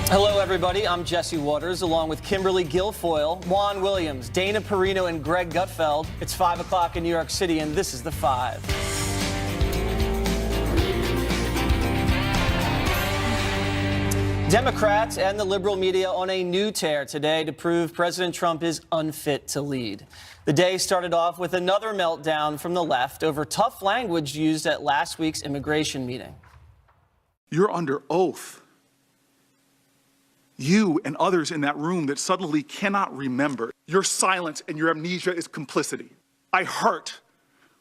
Hello, everybody. I'm Jesse Waters, along with Kimberly Guilfoyle, Juan Williams, Dana Perino, and Greg Gutfeld. It's 5 o'clock in New York City, and this is The Five. Democrats and the liberal media on a new tear today to prove President Trump is unfit to lead. The day started off with another meltdown from the left over tough language used at last week's immigration meeting. You're under oath. You and others in that room that suddenly cannot remember. Your silence and your amnesia is complicity. I hurt.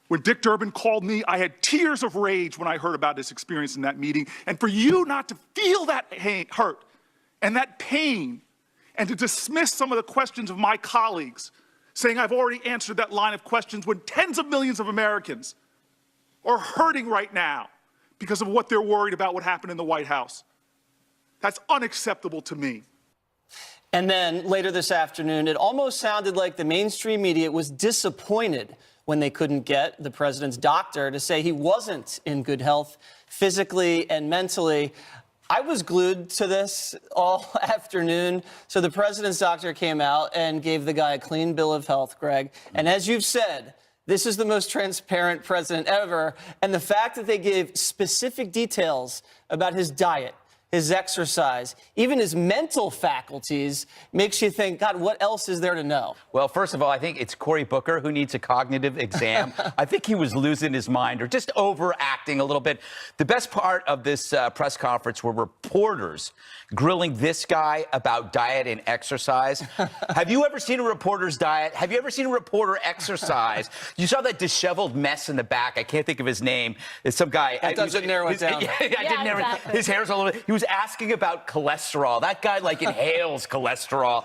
When Dick Durbin called me, I had tears of rage when I heard about his experience in that meeting. And for you not to feel that hurt and that pain and to dismiss some of the questions of my colleagues, saying I've already answered that line of questions when tens of millions of Americans are hurting right now because of what they're worried about what happened in the White House. That's unacceptable to me. And then later this afternoon, it almost sounded like the mainstream media was disappointed when they couldn't get the president's doctor to say he wasn't in good health physically and mentally. I was glued to this all afternoon. So the president's doctor came out and gave the guy a clean bill of health, Greg. And as you've said, this is the most transparent president ever. And the fact that they gave specific details about his diet, his exercise, even his mental faculties, makes you think, God, what else is there to know? Well, first of all, I think it's Cory Booker who needs a cognitive exam. I think he was losing his mind or just overacting a little bit. The best part of this press conference were reporters grilling this guy about diet and exercise. Have you ever seen a reporter's diet? Have you ever seen a reporter exercise? You saw that disheveled mess in the back. I can't think of his name. It's some guy. That doesn't narrow it down. Exactly. His hair's a little. He was asking about cholesterol. That guy inhales cholesterol.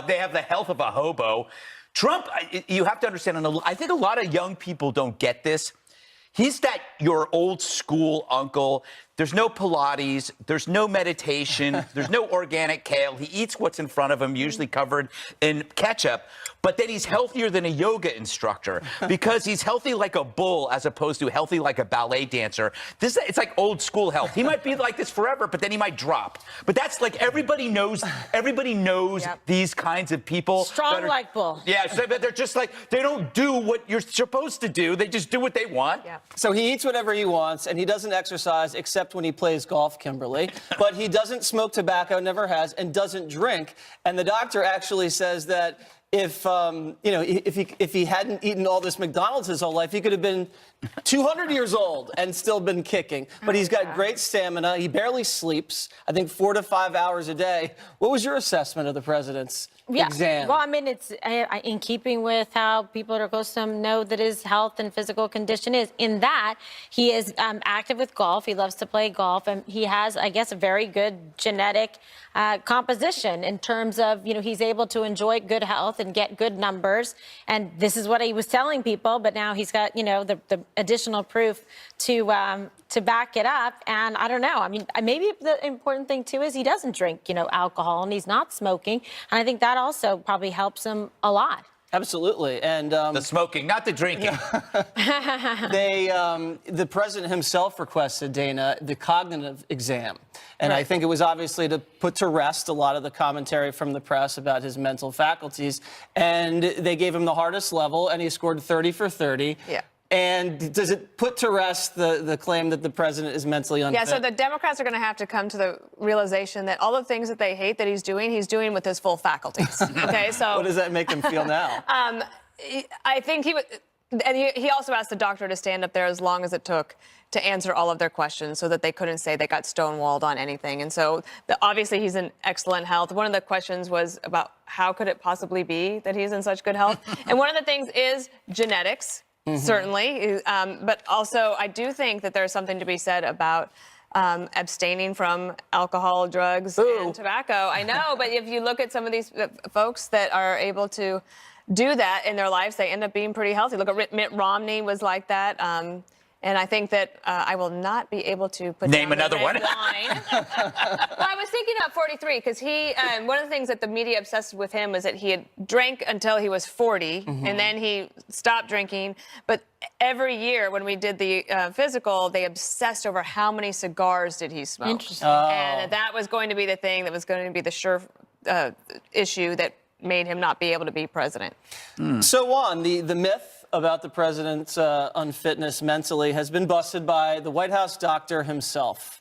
They have the health of a hobo. Trump, you have to understand, I think a lot of young people don't get this. He's your old school uncle. There's no Pilates. There's no meditation. There's no organic kale. He eats what's in front of him, usually covered in ketchup. But then he's healthier than a yoga instructor because he's healthy like a bull as opposed to healthy like a ballet dancer. It's like old school health. He might be like this forever, but then he might drop. But that's everybody knows yep. These kinds of people. Strong like bull. Yeah, so, but they're just they don't do what you're supposed to do. They just do what they want. Yeah. So he eats whatever he wants, and he doesn't exercise except when he plays golf, Kimberly. But he doesn't smoke tobacco, never has, and doesn't drink. And the doctor actually says that if he hadn't eaten all this McDonald's his whole life, he could have been 200 years old and still been kicking. But he's got great stamina. He barely sleeps, I think 4 to 5 hours a day. What was your assessment of the president's exam? Well, I mean, it's in keeping with how people are supposed to know that his health and physical condition is. In that, he is active with golf. He loves to play golf. And he has, I guess, a very good genetic composition in terms of, he's able to enjoy good health and get good numbers. And this is what he was telling people. But now he's got, the additional proof to back it up. And I don't know. I mean, maybe the important thing, too, is he doesn't drink, alcohol and he's not smoking. And I think that also probably helps him a lot. Absolutely. And the smoking, not the drinking. The president himself requested, Dana, the cognitive exam. And right. I think it was obviously to put to rest a lot of the commentary from the press about his mental faculties. And they gave him the hardest level, and he scored 30 for 30. Yeah. And does it put to rest the claim that the president is mentally unfit? Yeah, so the Democrats are going to have to come to the realization that all the things that they hate that he's doing with his full faculties. Okay, so... What does that make him feel now? I think he would... And he also asked the doctor to stand up there as long as it took to answer all of their questions so that they couldn't say they got stonewalled on anything. And so obviously he's in excellent health. One of the questions was about how could it possibly be that he's in such good health? And one of the things is genetics. Mm-hmm. Certainly. But also, I do think that there's something to be said about abstaining from alcohol, drugs, and tobacco. I know, but if you look at some of these folks that are able to do that in their lives, they end up being pretty healthy. Look at Mitt Romney was like that. And I think that I will not be able to put Name down the another red one. wine. Well, I was thinking about 43 because one of the things that the media obsessed with him was that he had drank until he was 40 and then he stopped drinking. But every year when we did the physical, they obsessed over how many cigars did he smoke. Interesting. And that was going to be the thing that was going to be the sure issue that made him not be able to be president. So, Juan, the myth about the president's unfitness mentally has been busted by the White House doctor himself.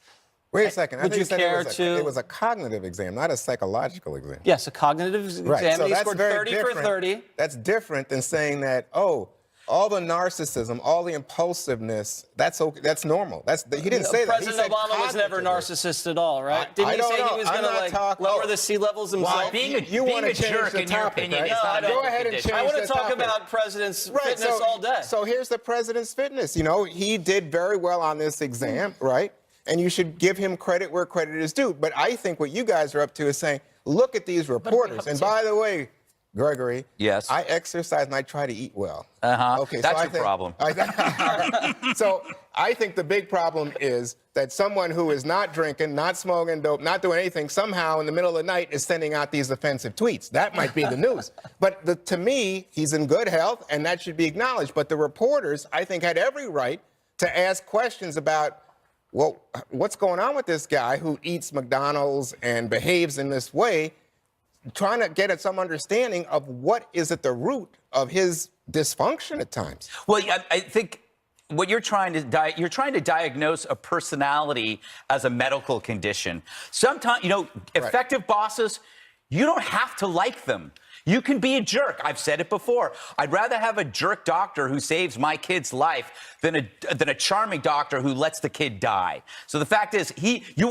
Wait a second. I Would think you you said care it was a cognitive exam, not a psychological exam. Yes, a cognitive exam. Right. So He that's scored very 30 different. for 30. That's different than saying that, oh, all the narcissism, all the impulsiveness, that's okay, that's normal. He didn't say that. He President said Obama was never cognitively. narcissist at all, right? I Didn't he don't say know. he was I'm going to not like talking- lower oh. the sea levels himself? Why? Being a You wanna change jerk, the in your topic, opinion, right? is not a Go mental ahead and condition. change I want to the talk topic. about president's fitness all day. So here's the president's fitness. You know, he did very well on this exam, right? And you should give him credit where credit is due. But I think what you guys are up to is saying, look at these reporters. And by the way, Gregory, Yes. I exercise and I try to eat well. Okay, That's so your problem. So I think the big problem is that someone who is not drinking, not smoking dope, not doing anything, somehow in the middle of the night is sending out these offensive tweets. That might be the news. But to me, he's in good health, and that should be acknowledged. But the reporters, I think, had every right to ask questions about, well, what's going on with this guy who eats McDonald's and behaves in this way, trying to get at some understanding of what is at the root of his dysfunction at times. Well, I think what you're trying to diagnose a personality as a medical condition. Sometimes, effective bosses, you don't have to like them. You can be a jerk. I've said it before. I'd rather have a jerk doctor who saves my kid's life than a charming doctor who lets the kid die. So the fact is,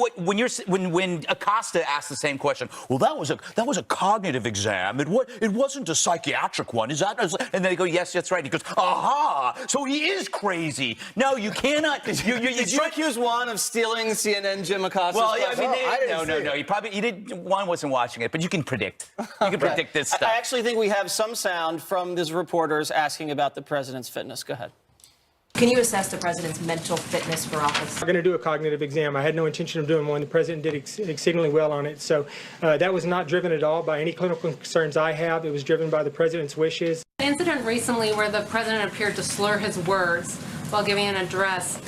when Acosta asked the same question, well, that was a cognitive exam. It wasn't a psychiatric one. Is that? And then they go, yes, that's right. He goes, aha. So he is crazy. No, you cannot. Did you accuse Juan of stealing CNN Jim Acosta's Well, question? no. Juan wasn't watching it, but you can predict. You can predict this stuff. I actually think we have some sound from these reporters asking about the president's fitness. Go ahead. Can you assess the president's mental fitness for office? I'm going to do a cognitive exam. I had no intention of doing one. The president did exceedingly well on it. So that was not driven at all by any clinical concerns I have. It was driven by the president's wishes. An incident recently where the president appeared to slur his words while giving an address.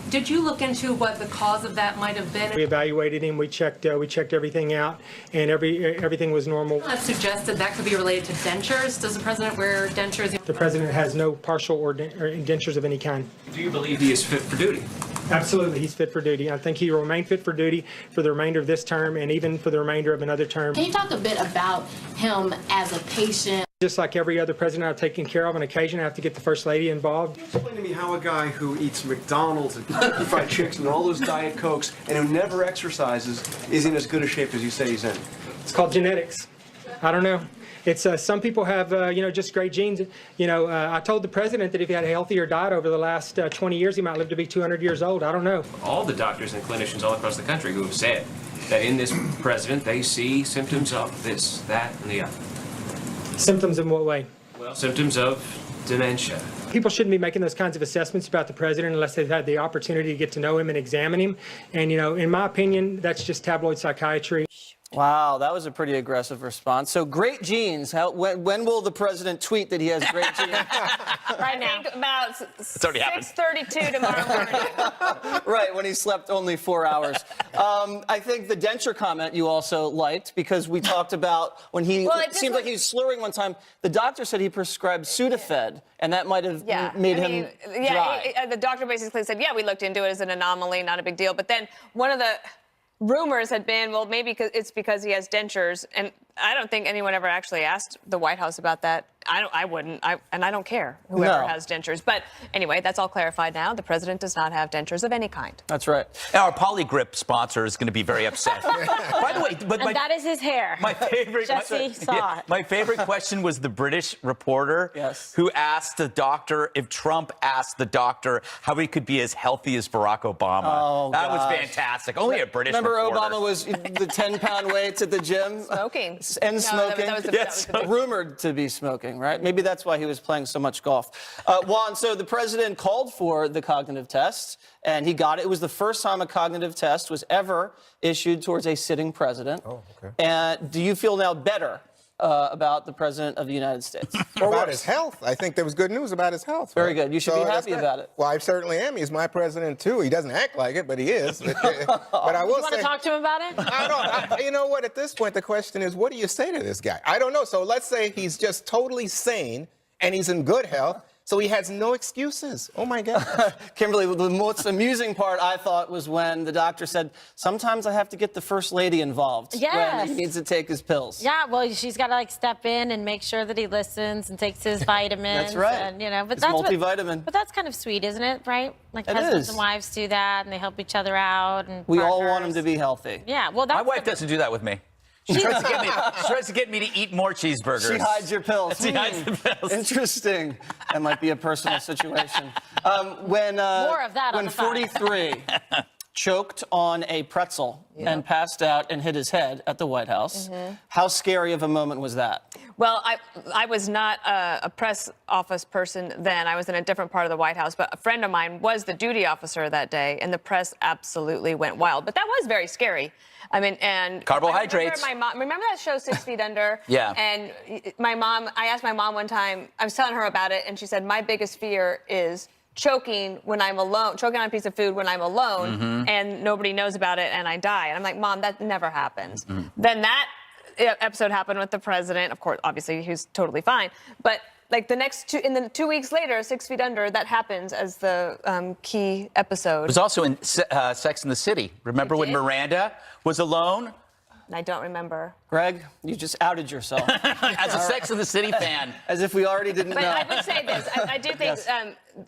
Did you look into what the cause of that might have been? We evaluated him. We checked everything out, and everything was normal. That suggested that could be related to dentures. Does the president wear dentures? The president has no partial or dentures of any kind. Do you believe he is fit for duty? Absolutely, he's fit for duty. I think he will remain fit for duty for the remainder of this term and even for the remainder of another term. Can you talk a bit about him as a patient? Just like every other president I've taken care of, on occasion I have to get the First Lady involved. Explain to me how a guy who eats McDonald's and Kentucky Fried Chicks and all those Diet Cokes and who never exercises is in as good a shape as you say he's in. It's called genetics. I don't know. It's some people have, just great genes. I told the president that if he had a healthier diet over the last 20 years, he might live to be 200 years old. I don't know. All the doctors and clinicians all across the country who have said that in this president they see symptoms of this, that, and the other. Symptoms in what way? Well, symptoms of dementia. People shouldn't be making those kinds of assessments about the president unless they've had the opportunity to get to know him and examine him. And, in my opinion, that's just tabloid psychiatry. Wow, that was a pretty aggressive response. So great genes. When will the president tweet that he has great genes? Right now. I think about already happened. 6:32 tomorrow morning. Right, when he slept only 4 hours. I think the denture comment you also liked because we talked about when he seemed like he was slurring one time. The doctor said he prescribed Sudafed, and that might have made him dry. The doctor basically said, we looked into it as an anomaly, not a big deal. But then one of the rumors had been, well, maybe it's because he has dentures, and I don't think anyone ever actually asked the White House about that. I wouldn't, and I don't care whoever has dentures. But anyway, that's all clarified now. The president does not have dentures of any kind. That's right. Now, our Polygrip sponsor is going to be very upset. By the way, And that is his hair. My favorite. Jesse saw it. My favorite question was the British reporter who asked the doctor if Trump asked the doctor how he could be as healthy as Barack Obama. Oh, that was fantastic. Only a British reporter. Remember Obama was the 10-pound weights at the gym? Smoking. And smoking. That was Rumored to be smoking, right? Maybe that's why he was playing so much golf. Juan, so the president called for the cognitive test, and he got it. It was the first time a cognitive test was ever issued towards a sitting president. Oh, okay. And do you feel now better about the president of the United States? Or About worse? his health. I think there was good news about his health. Very right? good. You should be that's happy good. about it. Well, I certainly am. He's my president, too. He doesn't act like it, but he is. But I will You want say... to talk to him about it? you know what? At this point, the question is, what do you say to this guy? I don't know. So let's say he's just totally sane and he's in good health, so he has no excuses. Oh, my God. Kimberly, the most amusing part, I thought, was when the doctor said, sometimes I have to get the first lady involved when Yes. he needs to take his pills. Yeah, well, she's got to like step in and make sure that he listens and takes his vitamins. That's right. And, you know, but His that's multivitamin. But that's kind of sweet, isn't it? Right? Like It husbands is. and wives do that, and they help each other out. And We all want him partners. to be healthy. Yeah, well, that's My wife doesn't do that with me. She tries to get me to eat more cheeseburgers. She hides your pills. She hides the pills. Interesting. That might be a personal situation. When More of that on when the fire. 43 choked on a pretzel and passed out and hit his head at the White House, how scary of a moment was that? Well, I was not a press office person then. I was in a different part of the White House, but a friend of mine was the duty officer that day, and the press absolutely went wild. But that was very scary. I mean, and Carbohydrates. Remember that show 6 Feet Under? Yeah. And I asked my mom one time, I was telling her about it, and she said, my biggest fear is choking when I'm alone, choking on a piece of food when I'm alone, and nobody knows about it, and I die. And I'm like, Mom, that never happens. Then that episode happened with the president. Of course, obviously, he was totally fine. But like in the 2 weeks later, 6 Feet Under, that happens as the key episode. It was also in Sex and the City. Remember when Miranda was alone? I don't remember. Greg, you just outed yourself. As a Sex and the City fan. As if we already didn't But know. I would say this. I do think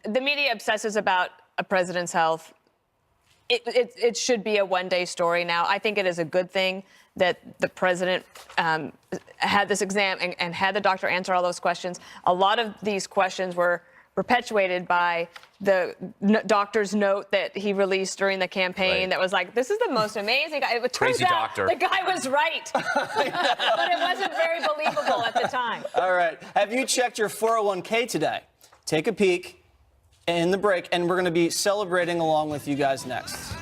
the media obsesses about a president's health. It should be a one-day story now. I think it is a good thing that the president had this exam and had the doctor answer all those questions. A lot of these questions were perpetuated by the doctor's note that he released during the campaign that was like, this is the most amazing guy. It turns Crazy out doctor. the guy was right. But it wasn't very believable at the time. All right. Have you checked your 401k today? Take a peek in the break, and we're going to be celebrating along with you guys next.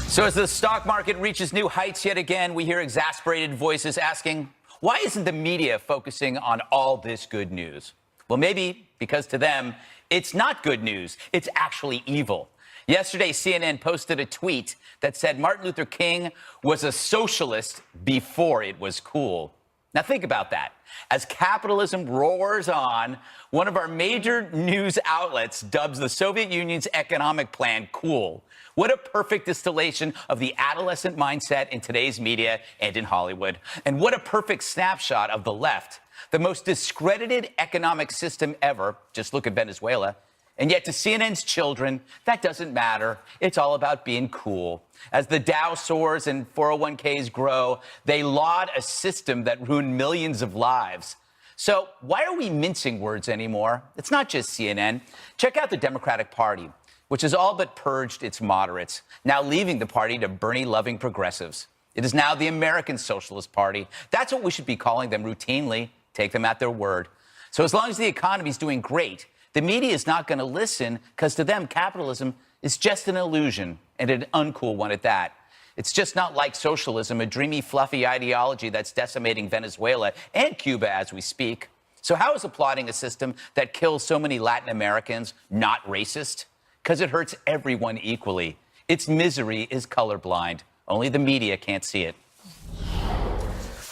So as the stock market reaches new heights yet again, we hear exasperated voices asking, why isn't the media focusing on all this good news? Well, maybe because to them, it's not good news. It's actually evil. Yesterday, CNN posted a tweet that said Martin Luther King was a socialist before it was cool. Now think about that. As capitalism roars on, one of our major news outlets dubs the Soviet Union's economic plan cool. What a perfect distillation of the adolescent mindset in today's media and in Hollywood. And what a perfect snapshot of the left, the most discredited economic system ever. Just look at Venezuela. And yet to CNN's children, that doesn't matter. It's all about being cool. As the Dow soars and 401ks grow, they laud a system that ruined millions of lives. So why are we mincing words anymore? It's not just CNN. Check out the Democratic Party, which has all but purged its moderates, now leaving the party to Bernie-loving progressives. It is now the American Socialist Party. That's what we should be calling them routinely. Take them at their word. So as long as the economy is doing great, the media is not going to listen because to them, capitalism is just an illusion, and an uncool one at that. It's just not like socialism, a dreamy, fluffy ideology that's decimating Venezuela and Cuba as we speak. So how is applauding a system that kills so many Latin Americans not racist? Because it hurts everyone equally. Its misery is colorblind. Only the media can't see it.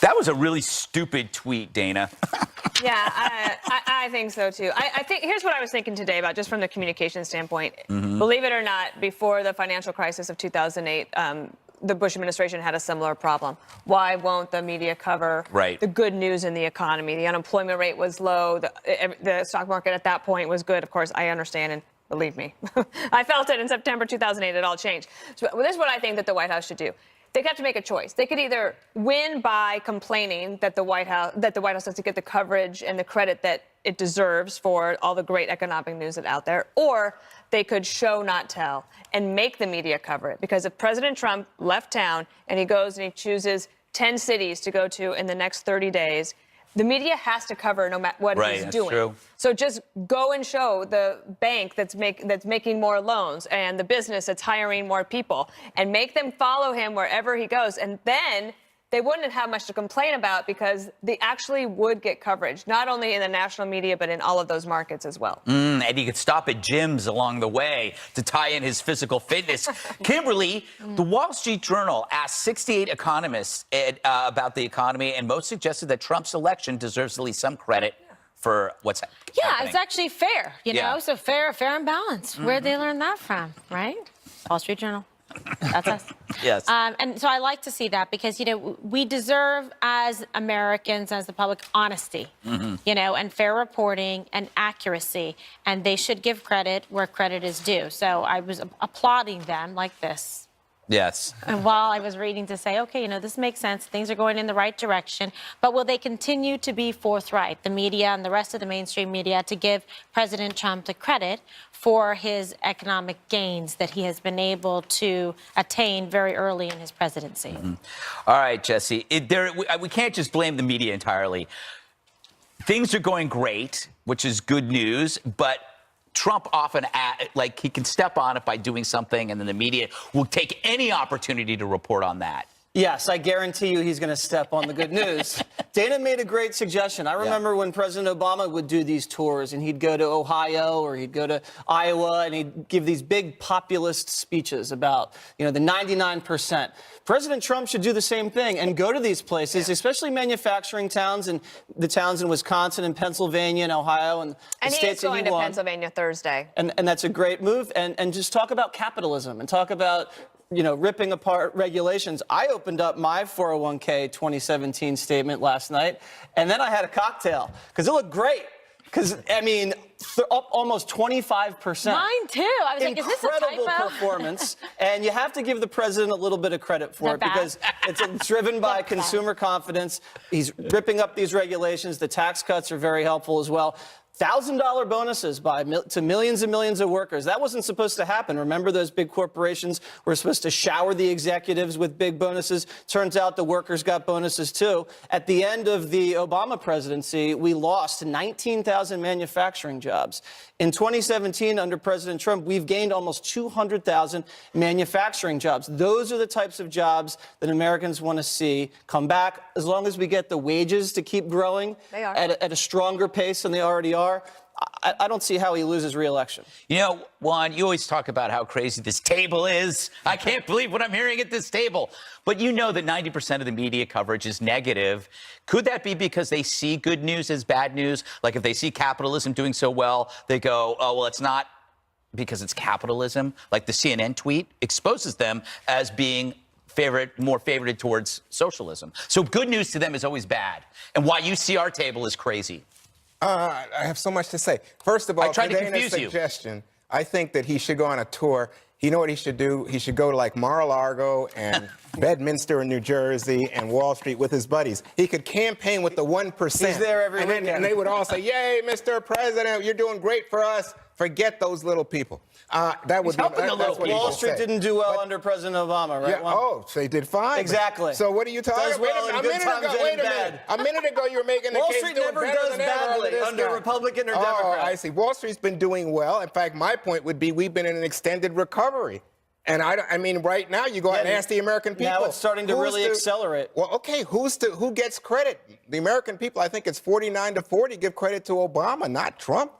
That was a really stupid tweet, Dana. Yeah, I think so, too. I think here's what I was thinking today about, just from the communication standpoint. Believe it or not, before the financial crisis of 2008, the Bush administration had a similar problem. Why won't the media cover the good news in the economy? The unemployment rate was low. The stock market at that point was good. Of course, I understand, and believe me, I felt it in September 2008. It all changed. So this is what I think that the White House should do. they have to make a choice. They could either win by complaining that the White House doesn't get the coverage and the credit that it deserves for all the great economic news that's out there, or they could show, not tell, and make the media cover it. Because if President Trump left town and he goes and he chooses 10 cities to go to in the next 30 days, the media has to cover no matter what he's doing. True. So just go and show the bank that's making more loans and the business that's hiring more people and make them follow him wherever he goes. And then they wouldn't have much to complain about because they actually would get coverage, not only in the national media, but in all of those markets as well. And he could stop at gyms along the way to tie in his physical fitness. Kimberly, the Wall Street Journal asked 68 economists about the economy, and most suggested that Trump's election deserves at least some credit for what's happening. Yeah, it's actually fair, you know, so fair and balanced. Where'd they learn that from, right? Wall Street Journal. That's us. Yes. And so I like to see that because, you know, we deserve as Americans, as the public, honesty, you know, and fair reporting and accuracy. And they should give credit where credit is due. So I was applauding them like this. Yes. And while I was reading to say, okay, you know, this makes sense. Things are going in the right direction. But will they continue to be forthright, the media and the rest of the mainstream media, to give President Trump the credit for his economic gains that he has been able to attain very early in his presidency? All right, Jesse, we can't just blame the media entirely. Things are going great, which is good news, but Trump often, he can step on it by doing something, and then the media will take any opportunity to report on that. Yes, I guarantee you he's going to step on the good news. Dana made a great suggestion. I remember when President Obama would do these tours, and he'd go to Ohio or he'd go to Iowa, and he'd give these big populist speeches about, you know, the 99%. President Trump should do the same thing and go to these places, especially manufacturing towns and the towns in Wisconsin and Pennsylvania and Ohio and the states that he won. And he is going to Pennsylvania Thursday. And that's a great move. And just talk about capitalism and talk about, you know, ripping apart regulations. I opened up my 401k 2017 statement last night, and then I had a cocktail because it looked great. Because, I mean, up almost 25%. Mine too. I was like, is this a typo? Incredible performance. And you have to give the president a little bit of credit for it because it's driven by consumer confidence. He's ripping up these regulations. The tax cuts are very helpful as well. $1,000 bonuses to millions and millions of workers. That wasn't supposed to happen. Remember, those big corporations were supposed to shower the executives with big bonuses. Turns out the workers got bonuses too. At the end of the Obama presidency, we lost 19,000 manufacturing jobs. In 2017, under President Trump, we've gained almost 200,000 manufacturing jobs. Those are the types of jobs that Americans want to see come back. As long as we get the wages to keep growing at a stronger pace than they already are, I don't see how he loses re-election. You know, Juan, you always talk about how crazy this table is. I can't believe what I'm hearing at this table. But you know that 90% of the media coverage is negative. Could that be because they see good news as bad news? Like if they see capitalism doing so well, they go, oh, well, it's not because it's capitalism. Like the CNN tweet exposes them as being more favorited towards socialism. So good news to them is always bad. And why you see our table is crazy. I have so much to say. First of all, I tried to Dana's confuse you. suggestion, I think that he should go on a tour. You know what he should do? He should go to like Mar-a-Lago and Bedminster in New Jersey and Wall Street with his buddies. He could campaign with the 1%. He's there every weekend. And they would all say, yay, Mr. President, you're doing great for us. Forget those little people. That would He's helping the little people. Wall Street didn't do well under President Obama, right? Yeah, so they did fine. Exactly. So what are you talking about? Well A minute ago, you were making the Wall case Street doing never better does than ever badly under Republican or Democrat. Oh, I see. Wall Street's been doing well. In fact, my point would be we've been in an extended recovery. And I mean, right now, you go out and ask the American people. Now it's starting to really accelerate. Well, okay, who gets credit? The American people, I think it's 49-40, give credit to Obama, not Trump.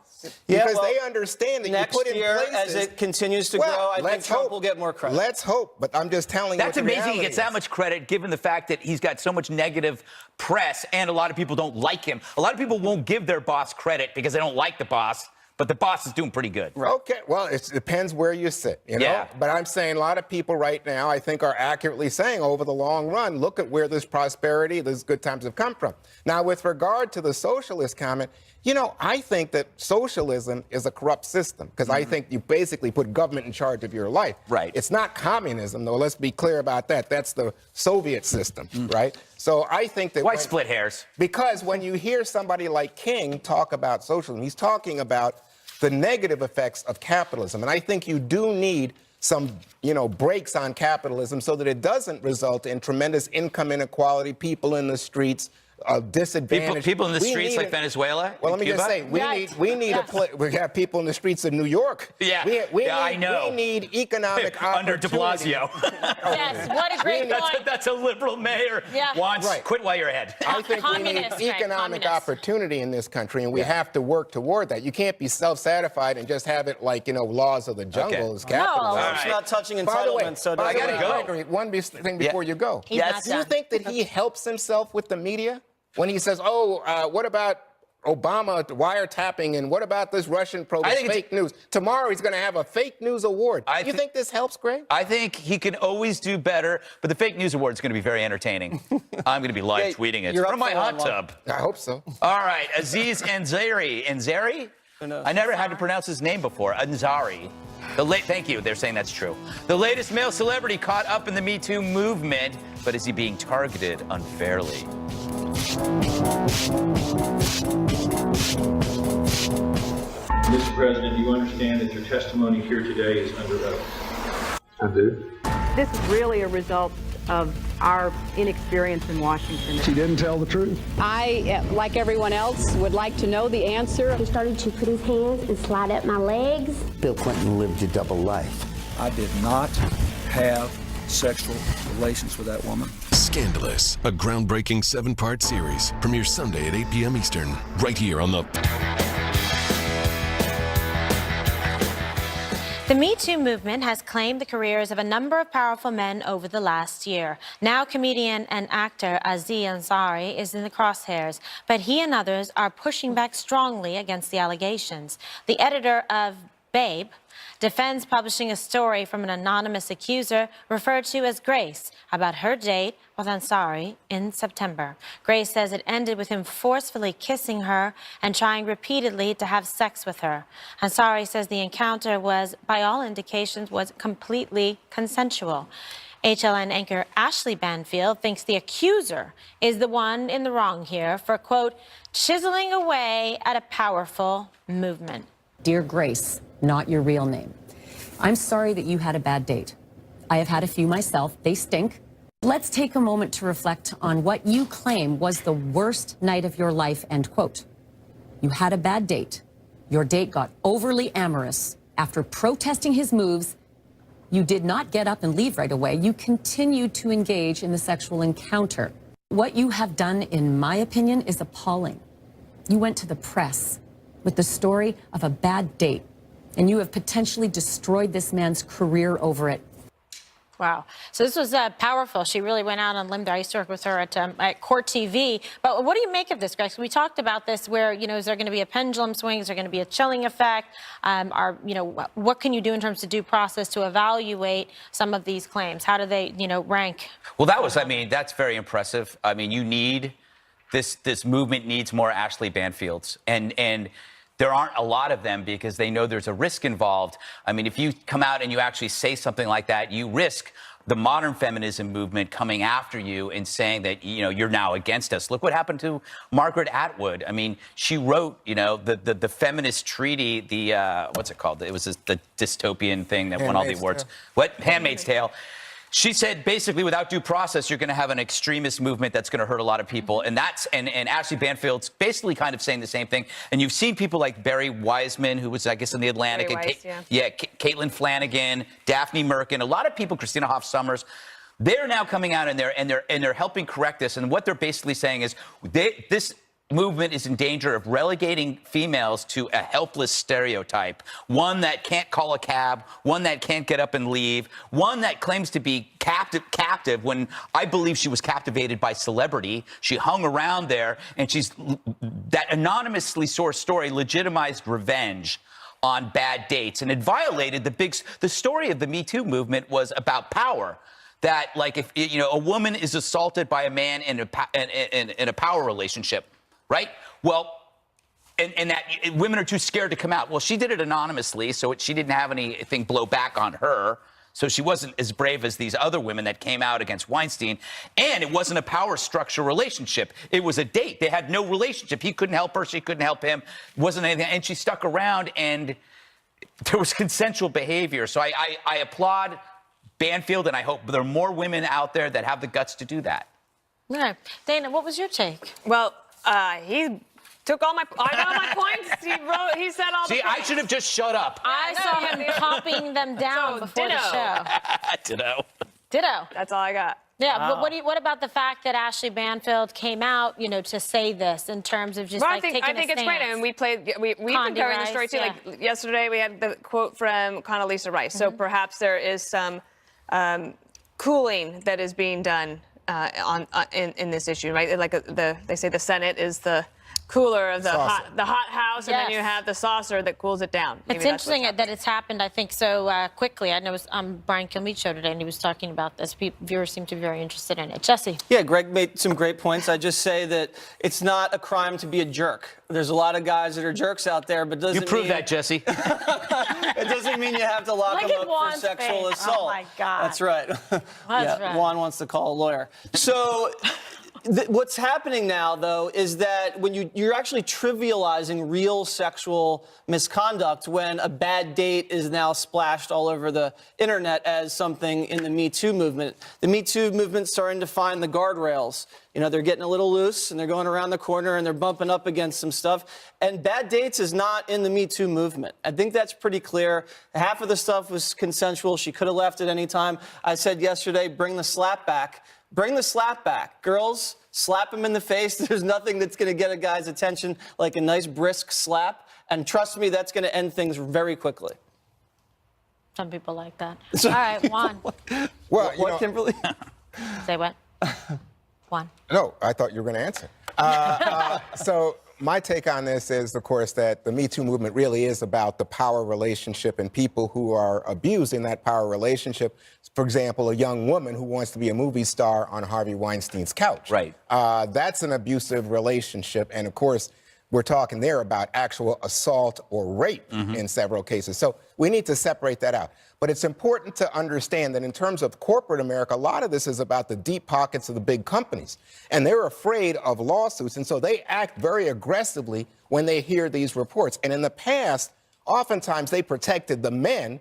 Because they understand that you put in next year, places, as it continues to grow, I think Trump will get more credit. Let's hope, but I'm just telling you. That's amazing he gets that much credit, given the fact that he's got so much negative press, and a lot of people don't like him. A lot of people won't give their boss credit because they don't like the boss. but the boss is doing pretty good. Okay, well, it depends where you sit, you know? Yeah. But I'm saying a lot of people right now, I think, are accurately saying over the long run, look at where this prosperity, these good times have come from. Now, with regard to the socialist comment, you know, I think that socialism is a corrupt system because I think you basically put government in charge of your life. Right. It's not communism, though. Let's be clear about that. That's the Soviet system, right? So I think that... Why split hairs? Because when you hear somebody like King talk about socialism, he's talking about the negative effects of capitalism. And I think you do need some, you know, brakes on capitalism so that it doesn't result in tremendous income inequality, people in the streets, disadvantaged. People in the streets like Venezuela? Well, let me Cuba? just say, we have people in the streets of New York. Yeah, I know. We need economic Under opportunity. de Blasio. Yes, what a great point. That's a liberal mayor. Yeah. Wants Right. quit while you're ahead. I think we need Communist, right, economic communist. opportunity in this country, and we have to work toward that. You can't be self-satisfied and just have it like, you know, laws of the jungle is capitalism. No. It's not touching By the way, entitlement, so by the doesn't way, matter. Gregory, one thing before you go. He's not Do you done. think that he helps himself with the media when he says, what about Obama wiretapping, and what about this Russian probe? It's fake news. Tomorrow he's going to have a fake news award. You think this helps, Greg? I think he can always do better, but the fake news award is going to be very entertaining. I'm going to be live tweeting it you're from up my for hot one, Lon. tub. I hope so. All right, Aziz Ansari. Ansari? I never had to pronounce his name before. Ansari. Thank you. They're saying that's true. The latest male celebrity caught up in the Me Too movement, but is he being targeted unfairly? Mr. President, you understand that your testimony here today is under oath? I do. This is really a result of our inexperience in Washington. She didn't tell the truth. I, like everyone else, would like to know the answer. He started to put his hands and slide up my legs. Bill Clinton lived a double life. I did not have sexual relations with that woman. Scandalous, a groundbreaking 7-part series. Premieres Sunday at 8 p.m. Eastern, right here on the... The Me Too movement has claimed the careers of a number of powerful men over the last year. Now comedian and actor Aziz Ansari is in the crosshairs, but he and others are pushing back strongly against the allegations. The editor of Babe defends publishing a story from an anonymous accuser referred to as Grace about her date with Ansari in September. Grace says it ended with him forcefully kissing her and trying repeatedly to have sex with her. Ansari says the encounter was, by all indications, was completely consensual. HLN anchor Ashley Banfield thinks the accuser is the one in the wrong here for, quote, chiseling away at a powerful movement. Dear Grace, not your real name. I'm sorry that you had a bad date. I have had a few myself. They stink. Let's take a moment to reflect on what you claim was the worst night of your life, end quote. You had a bad date. Your date got overly amorous. After protesting his moves, you did not get up and leave right away. You continued to engage in the sexual encounter. What you have done, in my opinion, is appalling. You went to the press with the story of a bad date, and you have potentially destroyed this man's career over it. Wow. So this was powerful. She really went out on a limb there. I used to work with her at Court TV. But what do you make of this, Greg? So we talked about this where, you know, is there going to be a pendulum swing? Is there going to be a chilling effect? What can you do in terms of due process to evaluate some of these claims? How do they, rank? Well, that's very impressive. I mean, you need, this movement needs more Ashley Banfields. And there aren't a lot of them because they know there's a risk involved. I mean, if you come out and you actually say something like that, you risk the modern feminism movement coming after you and saying that, you're now against us. Look what happened to Margaret Atwood. I mean, she wrote, the feminist treaty, what's it called? It was the dystopian thing that won all the awards. What? Handmaid's Tale. She said, basically, without due process, you're going to have an extremist movement that's going to hurt a lot of people. And and Ashley Banfield's basically kind of saying the same thing. And you've seen people like Barry Wiseman, who was, I guess, in the Atlantic. Caitlin Flanagan, Daphne Merkin, a lot of people, Christina Hoff Sommers. They're now coming out and they're helping correct this. And what they're basically saying is movement is in danger of relegating females to a helpless stereotype, one that can't call a cab, one that can't get up and leave, one that claims to be captive when I believe she was captivated by celebrity. She hung around there, and that anonymously sourced story legitimized revenge on bad dates, and it violated the story of the Me Too movement was about power. That, like, if a woman is assaulted by a man in a power relationship, right? Well, and that women are too scared to come out. Well, she did it anonymously, so she didn't have anything blow back on her. So she wasn't as brave as these other women that came out against Weinstein. And it wasn't a power structure relationship. It was a date. They had no relationship. He couldn't help her. She couldn't help him. It wasn't anything. And she stuck around, and there was consensual behavior. So I applaud Banfield, and I hope there are more women out there that have the guts to do that. Yeah. Dana, what was your take? Well, he took all my points. He said all the See, points. I should have just shut up. I saw him copying them down before the show. Ditto. That's all I got. Yeah, but what about the fact that Ashley Banfield came out, to say this in terms of just I think taking a it's great. I mean, we've been covering the story too. Yeah. Like yesterday, we had the quote from Condoleezza Rice. So perhaps there is some cooling that is being done in this issue, right? Like they say the Senate is the cooler of the hot house, and then you have the saucer that cools it down. Maybe it's interesting that it's happened, I think, so quickly. I know it was on Brian Kilmeade's show today, and he was talking about this. Viewers seem to be very interested in it. Jesse. Yeah, Greg made some great points. I just say that it's not a crime to be a jerk. There's a lot of guys that are jerks out there, but doesn't You prove mean, that, Jesse. It doesn't mean you have to lock them up for sexual assault. Oh, my God. That's right. Right. Juan wants to call a lawyer. So what's happening now, though, is that when you're actually trivializing real sexual misconduct when a bad date is now splashed all over the internet as something in the Me Too movement. The Me Too movement's starting to find the guardrails. They're getting a little loose, and they're going around the corner, and they're bumping up against some stuff. And bad dates is not in the Me Too movement. I think that's pretty clear. Half of the stuff was consensual. She could have left at any time. I said yesterday, bring the slap back. Bring the slap back. Girls, slap him in the face. There's nothing that's going to get a guy's attention like a nice brisk slap. And trust me, that's going to end things very quickly. Some people like that. All right, Juan. Well, what, Kimberly? Say what? Juan. No, I thought you were going to answer. So my take on this is, of course, that the Me Too movement really is about the power relationship and people who are abusing that power relationship. For example, a young woman who wants to be a movie star on Harvey Weinstein's couch. Right. That's an abusive relationship. And, of course, we're talking there about actual assault or rape in several cases. So we need to separate that out. But it's important to understand that in terms of corporate America, a lot of this is about the deep pockets of the big companies. And they're afraid of lawsuits. And so they act very aggressively when they hear these reports. And in the past, oftentimes they protected the men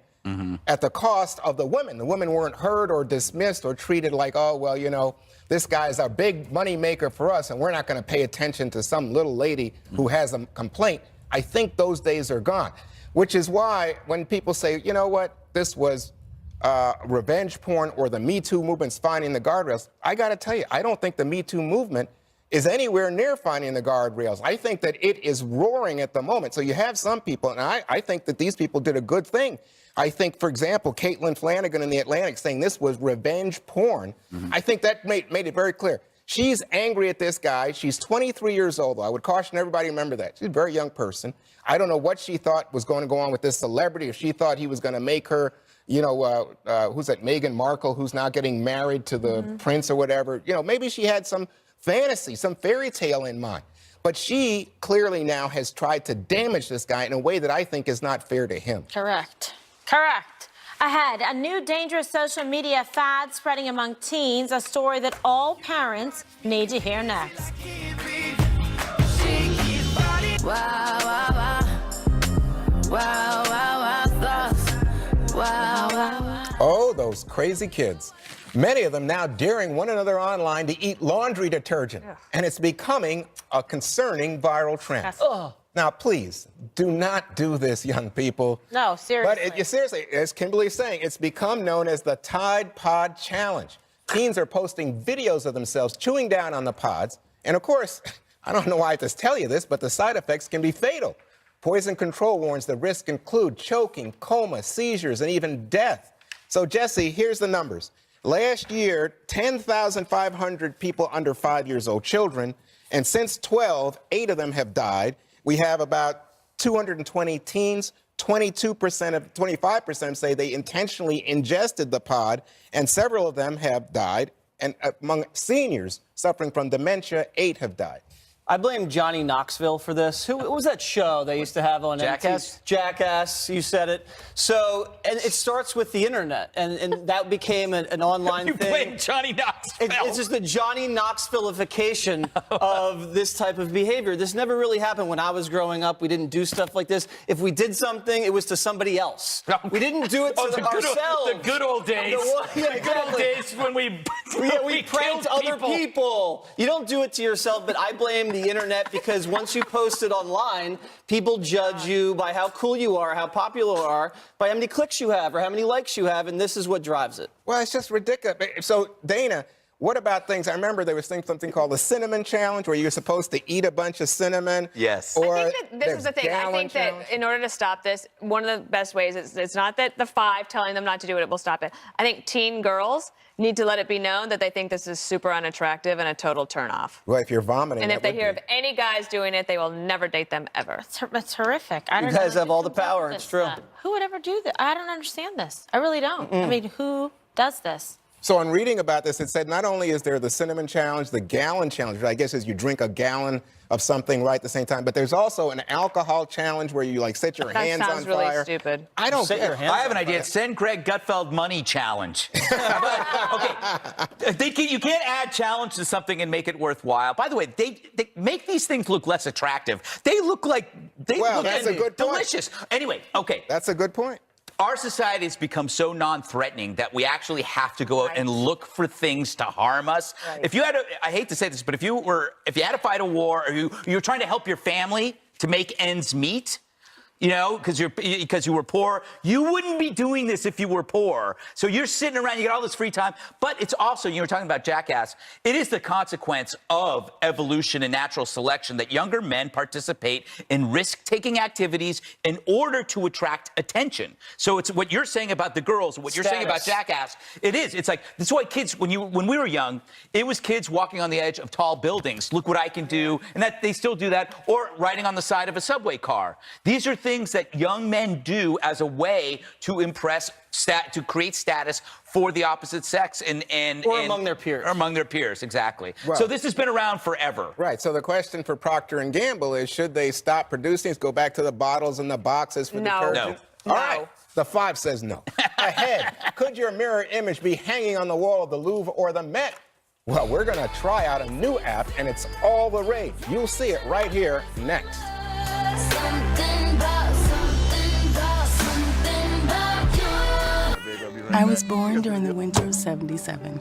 at the cost of the women. The women weren't heard or dismissed or treated like, oh, well, this guy's a big money maker for us, and we're not going to pay attention to some little lady who has a complaint. I think those days are gone, which is why when people say, you know what, this was revenge porn or the Me Too movement's finding the guardrails, I got to tell you, I don't think the Me Too movement is anywhere near finding the guardrails. I think that it is roaring at the moment. So you have some people, and I think that these people did a good thing. I think, for example, Caitlin Flanagan in The Atlantic saying this was revenge porn. I think that made it very clear. She's angry at this guy. She's 23 years old. I would caution everybody to remember that. She's a very young person. I don't know what she thought was going to go on with this celebrity. If she thought he was going to make her, who's that, Meghan Markle, who's now getting married to the prince or whatever. Maybe she had some fantasy, some fairy tale in mind. But she clearly now has tried to damage this guy in a way that I think is not fair to him. Correct. Ahead, a new dangerous social media fad spreading among teens, a story that all parents need to hear next. Oh, those crazy kids. Many of them now daring one another online to eat laundry detergent. And it's becoming a concerning viral trend. Now, please, do not do this, young people. No, seriously. But seriously, as Kimberly is saying, it's become known as the Tide Pod Challenge. Teens are posting videos of themselves chewing down on the pods. And, of course, I don't know why I just tell you this, but the side effects can be fatal. Poison Control warns the risks include choking, coma, seizures, and even death. So, Jesse, here's the numbers. Last year, 10,500 people under 5 years old, children, and since 12, 8 of them have died. We have about 220 teens. 25% say they intentionally ingested the pod, and several of them have died. And among seniors suffering from dementia, 8 have died. I blame Johnny Knoxville for this. What was that show they used to have on Jackass? MTV? Jackass, you said it. So, and it starts with the internet, and that became an online thing. You blame Johnny Knoxville. It's just the Johnny Knoxville-ification of this type of behavior. This never really happened when I was growing up. We didn't do stuff like this. If we did something, it was to somebody else. We didn't do it to ourselves. The good old days. The good old days when we pranked other people. You don't do it to yourself, but I blame the internet, because once you post it online, people judge you by how cool you are, how popular you are, by how many clicks you have or how many likes you have, and this is what drives it. Well, it's just ridiculous. So, Dana, what about things? I remember there was something called the cinnamon challenge, where you're supposed to eat a bunch of cinnamon. Yes. Or I think that this is the thing. I think that in order to stop this, one of the best ways is it's not that the 5 telling them not to do it will stop it. I think teen girls need to let it be known that they think this is super unattractive and a total turnoff. Well, if you're vomiting, and if they hear of any guys doing it, they will never date them ever. That's horrific. I don't You guys know. have all the power. It's true. Who would ever do that? I don't understand this. I really don't. I mean, who does this? So in reading about this, it said not only is there the cinnamon challenge, the gallon challenge, which I guess is you drink a gallon of something right at the same time, but there's also an alcohol challenge where you like set your hands on fire. That sounds really stupid. I don't set your hands I have an on idea. fire. Send Greg Gutfeld money challenge. Okay, you can't add challenge to something and make it worthwhile. By the way, they make these things look less attractive. They look like that's a good point. delicious. Anyway, okay. That's a good point. Our society has become so non-threatening that we actually have to go out and look for things to harm us. Right. If you had I hate to say this, but if you had to fight a war, or you're trying to help your family to make ends meet, you know, because you were poor, you wouldn't be doing this if you were poor. So you're sitting around, you get all this free time, but it's also, you were talking about Jackass, it is the consequence of evolution and natural selection that younger men participate in risk-taking activities in order to attract attention. So it's what you're saying about the girls, what you're saying about Jackass, it is. It's like, that's why kids, when we were young, it was kids walking on the edge of tall buildings. Look what I can do. And that they still do that. Or riding on the side of a subway car. These are things that young men do as a way to impress, to create status for the opposite sex, or among their peers. Or among their peers, exactly. Well, so this has been around forever. Right. So the question for Procter & Gamble is, should they stop producing these, go back to the bottles and the boxes for detergent? No. All right. The 5 says no. Ahead, could your mirror image be hanging on the wall of the Louvre or the Met? Well, we're going to try out a new app, and it's all the rage. You'll see it right here next. I was born during the winter of '77.